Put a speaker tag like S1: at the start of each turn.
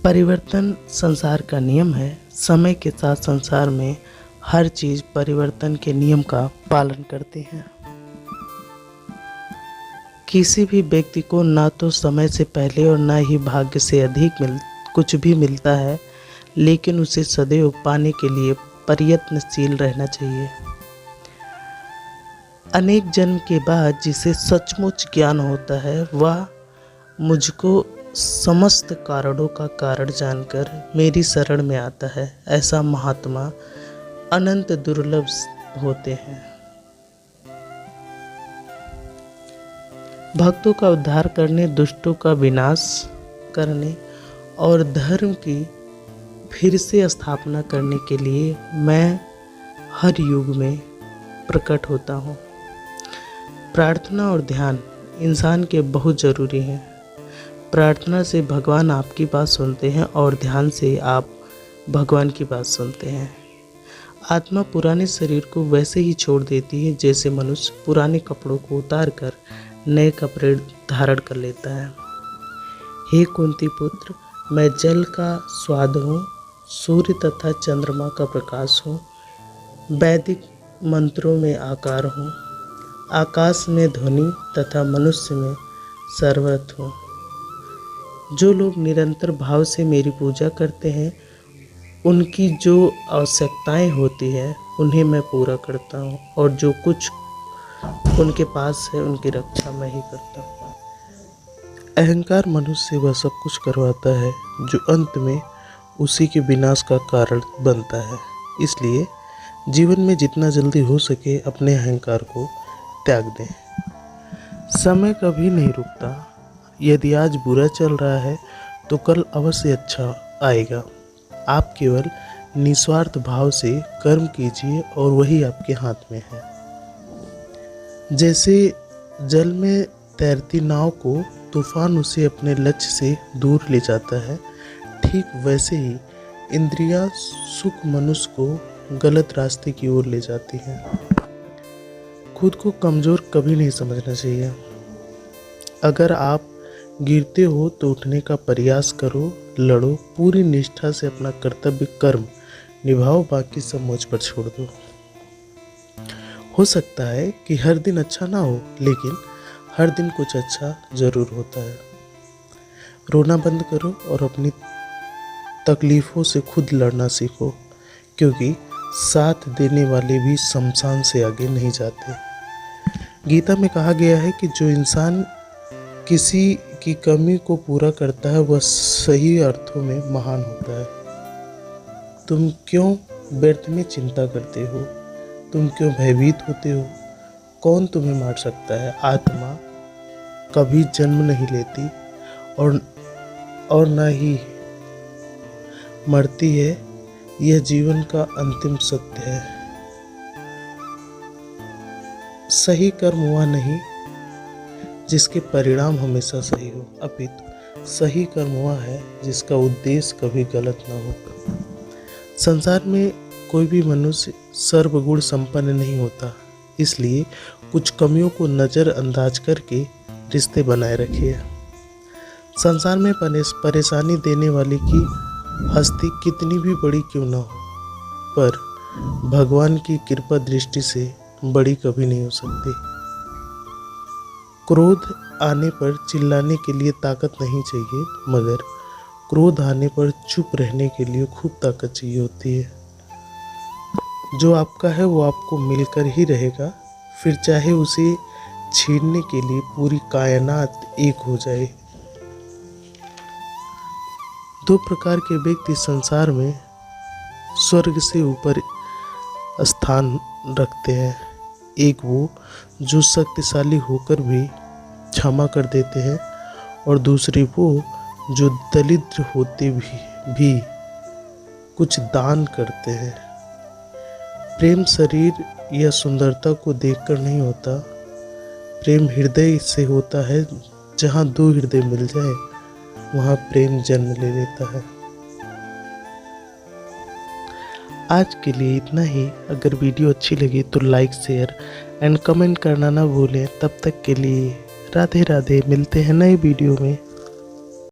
S1: परिवर्तन संसार का नियम है। समय के साथ संसार में हर चीज़ परिवर्तन के नियम का पालन करती है। किसी भी व्यक्ति को ना तो समय से पहले और ना ही भाग्य से अधिक कुछ भी मिलता है, लेकिन उसे सदैव पाने के लिए प्रयत्नशील रहना चाहिए। अनेक जन्म के बाद जिसे सचमुच ज्ञान होता है, वह मुझको समस्त कारणों का कारण जानकर मेरी शरण में आता है। ऐसा महात्मा अनंत दुर्लभ होते हैं। भक्तों का उद्धार करने, दुष्टों का विनाश करने और धर्म की फिर से स्थापना करने के लिए मैं हर युग में प्रकट होता हूँ। प्रार्थना और ध्यान इंसान के बहुत ज़रूरी हैं। प्रार्थना से भगवान आपकी बात सुनते हैं और ध्यान से आप भगवान की बात सुनते हैं। आत्मा पुराने शरीर को वैसे ही छोड़ देती है जैसे मनुष्य पुराने कपड़ों को उतार कर नए कपड़े धारण कर लेता है। हे कुंती पुत्र, मैं जल का स्वाद हूँ, सूर्य तथा चंद्रमा का प्रकाश हूँ, वैदिक मंत्रों में आकार हूँ, आकाश में ध्वनि तथा मनुष्य में सर्वत हूँ। जो लोग निरंतर भाव से मेरी पूजा करते हैं, उनकी जो आवश्यकताएं होती है उन्हें मैं पूरा करता हूँ, और जो कुछ उनके पास है उनकी रक्षा मैं ही करता हूँ। अहंकार मनुष्य से वह सब कुछ करवाता है जो अंत में उसी के विनाश का कारण बनता है। इसलिए जीवन में जितना जल्दी हो सके अपने अहंकार को त्याग दें। समय कभी नहीं रुकता। यदि आज बुरा चल रहा है तो कल अवश्य अच्छा आएगा। आप केवल निस्वार्थ भाव से कर्म कीजिए और वही आपके हाथ में है। जैसे जल में तैरती नाव को तूफान उसे अपने लक्ष्य से दूर ले जाता है, ठीक वैसे ही इंद्रियां सुख मनुष्य को गलत रास्ते की ओर ले जाती हैं। खुद को कमज़ोर कभी नहीं समझना चाहिए। अगर आप गिरते हो तो उठने का प्रयास करो, लड़ो, पूरी निष्ठा से अपना कर्तव्य कर्म निभाओ, बाकी सब मुझ पर छोड़ दो। हो सकता है कि हर दिन अच्छा ना हो, लेकिन हर दिन कुछ अच्छा ज़रूर होता है। रोना बंद करो और अपनी तकलीफ़ों से खुद लड़ना सीखो, क्योंकि साथ देने वाले भी शमशान से आगे नहीं जाते। गीता में कहा गया है कि जो इंसान किसी की कमी को पूरा करता है वह सही अर्थों में महान होता है। तुम क्यों व्यर्थ में चिंता करते हो? तुम क्यों भयभीत होते हो? कौन तुम्हें मार सकता है? आत्मा कभी जन्म नहीं लेती और न ही मरती है। यह जीवन का अंतिम सत्य है। सही कर्म वह नहीं जिसके परिणाम हमेशा सही हो, अपितु सही कर्म वह है जिसका उद्देश्य कभी गलत न हो। संसार में कोई भी मनुष्य सर्वगुण संपन्न नहीं होता, इसलिए कुछ कमियों को नज़रअंदाज करके रिश्ते बनाए रखिए। संसार में परेशानी देने वाले की हस्ती कितनी भी बड़ी क्यों न हो, पर भगवान की कृपा दृष्टि से बड़ी कभी नहीं हो सकती। क्रोध आने पर चिल्लाने के लिए ताकत नहीं चाहिए, मगर क्रोध आने पर चुप रहने के लिए खूब ताकत चाहिए होती है। जो आपका है वो आपको मिलकर ही रहेगा, फिर चाहे उसे छीनने के लिए पूरी कायनात एक हो जाए। दो प्रकार के व्यक्ति संसार में स्वर्ग से ऊपर स्थान रखते हैं। एक वो जो शक्तिशाली होकर भी क्षमा कर देते हैं, और दूसरे वो जो दरिद्र होते भी कुछ दान करते हैं। प्रेम शरीर या सुंदरता को देखकर नहीं होता, प्रेम हृदय से होता है। जहाँ दो हृदय मिल जाए वहाँ प्रेम जन्म ले लेता है। आज के लिए इतना ही। अगर वीडियो अच्छी लगी तो लाइक, शेयर एंड कमेंट करना ना भूलें। तब तक के लिए राधे राधे। मिलते हैं नए वीडियो में।